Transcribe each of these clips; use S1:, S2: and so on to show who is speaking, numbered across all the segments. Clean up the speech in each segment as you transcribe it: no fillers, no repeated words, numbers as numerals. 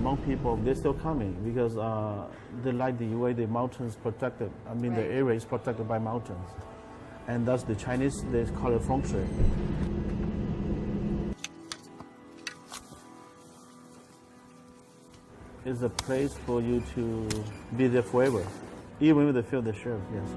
S1: Hmong people, they're still coming because they like the way the mountains protected. I mean, the area is protected by mountains. And that's the Chinese, they call it feng shui. It's a place for you to be there forever, even with the field the sheriff, yes.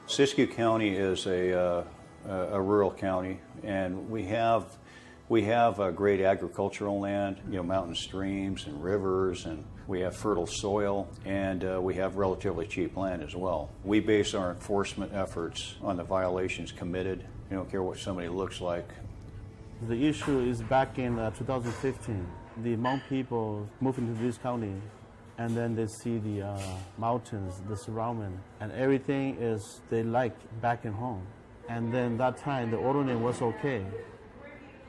S2: Siskiyou County is a rural county, and we have a great agricultural land, mountain streams and rivers, and we have fertile soil, and we have relatively cheap land as well. We base our enforcement efforts on the violations committed. You don't care what somebody looks like.
S1: The issue is back in 2015. The Hmong people moved into this county, and then they see the mountains, the surrounding, and everything is they like back in home. And then that time the ordinance was okay.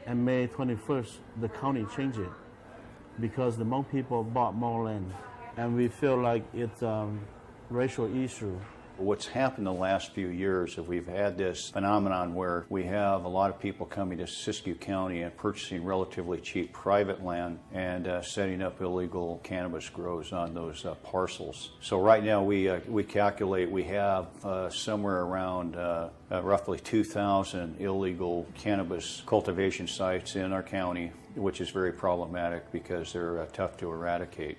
S1: And May 21st, the county changed it because the Hmong people bought more land, and we feel like it's a racial issue.
S2: What's happened the last few years is we've had this phenomenon where we have a lot of people coming to Siskiyou County and purchasing relatively cheap private land and setting up illegal cannabis grows on those parcels. So right now we calculate we have somewhere around roughly 2,000 illegal cannabis cultivation sites in our county, which is very problematic because they're tough to eradicate.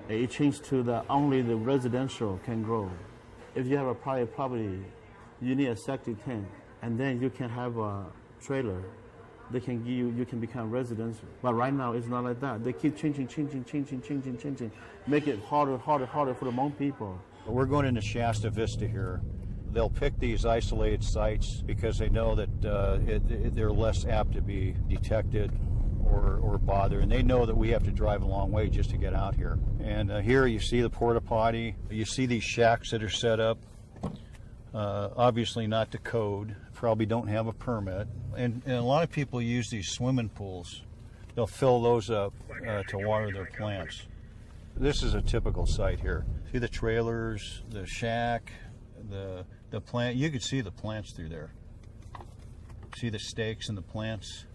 S1: It changed to only the residential can grow. If you have a private property, you need a septic tank, and then you can have a trailer. They can give you can become residential. But right now, it's not like that. They keep changing, make it harder for the Hmong people.
S2: We're going into Shasta Vista here. They'll pick these isolated sites because they know that they're less apt to be detected or bother, and they know that we have to drive a long way just to get out here. And here you see the porta potty, you see these shacks that are set up, obviously not to code, probably don't have a permit, and a lot of people use these swimming pools. They'll fill those up to water their plants. This is a typical site here. See the trailers, the shack, the plant. You can see the plants through there. See the stakes and the plants.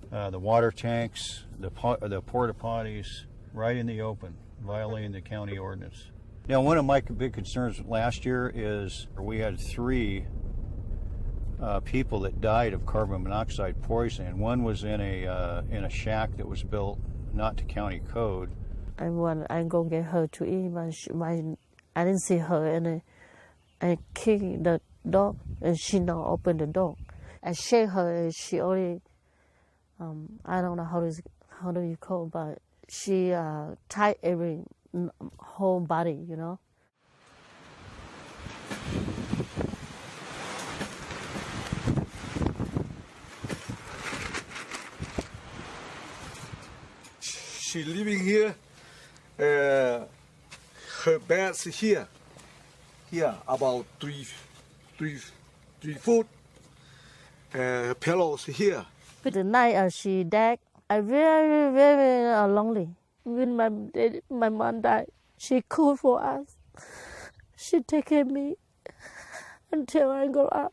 S2: The water tanks, the porta potties, right in the open, violating the county ordinance. Now, one of my big concerns last year is we had 3 people that died of carbon monoxide poisoning. One was in a shack that was built not to county code.
S3: I'm going to get her to eat, but I didn't see her, and I kicked the door, and she not open the door. I shake her, and she only. I don't know how do you call it, but she tied every whole body,
S4: She living here. Her bed's here about 3 foot. Her pillows here.
S3: The night she died, I very, very lonely. When my mom died, she cooked for us. She take care of me until I grow up.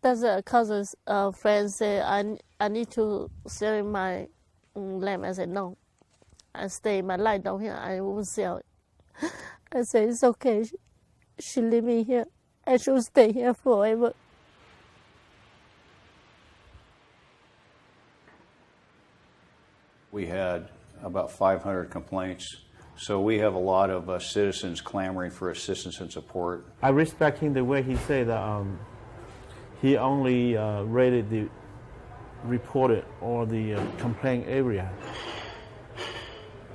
S3: That's a cousin's friend say I need to sell my land. I said no. I stay my life down here. I won't sell it. I said it's okay. She leave me here. I should stay here forever.
S2: We had about 500 complaints So we have a lot of citizens clamoring for assistance and support.
S1: I respect him the way he said that he only rated the reported or the complaint area.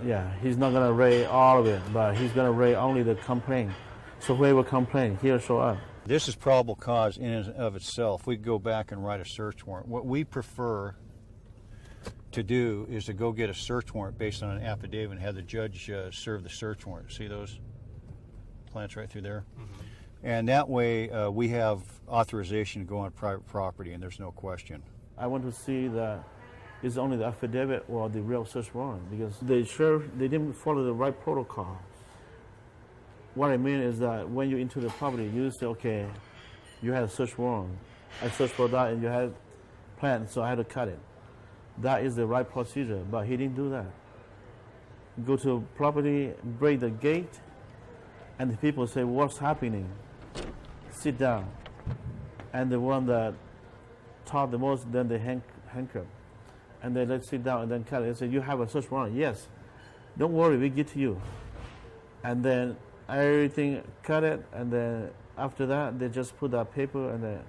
S1: Yeah, he's not going to rate all of it, but he's going to rate only the complaint. So whoever complains, he'll show up.
S2: This is probable cause in and of itself. We could go back and write a search warrant. What we prefer to do is to go get a search warrant based on an affidavit and have the judge serve the search warrant. See those plants right through there? Mm-hmm. And that way we have authorization to go on private property, and there's no question.
S1: I want to see that it's only the affidavit or the real search warrant, because they didn't follow the right protocol. What I mean is that when you enter the property, you say, okay, you had a search warrant. I searched for that and you had plans, so I had to cut it. That is the right procedure, but he didn't do that. Go to property, break the gate, and the people say, what's happening? Sit down. And the one that talked the most, then they handcuff. And then let's sit down and then cut it. They say, you have a search warrant? Yes. Don't worry, we get to you. And then everything cut it, and then after that, they just put that paper and then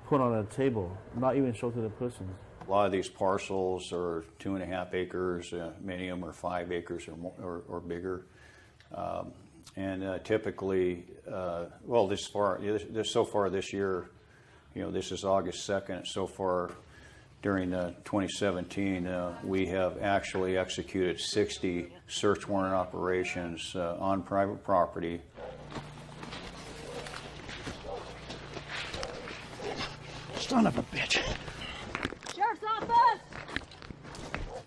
S1: put on a table, not even show to the person.
S2: A lot of these parcels are 2.5 acres, many of them are 5 acres or more, or bigger. Typically, well, so far this year, this is August 2nd. So far, during 2017, we have actually executed 60 search warrant operations on private property. Son of a bitch.
S5: Sheriff's Office!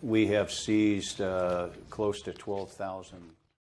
S2: We have seized close to 12,000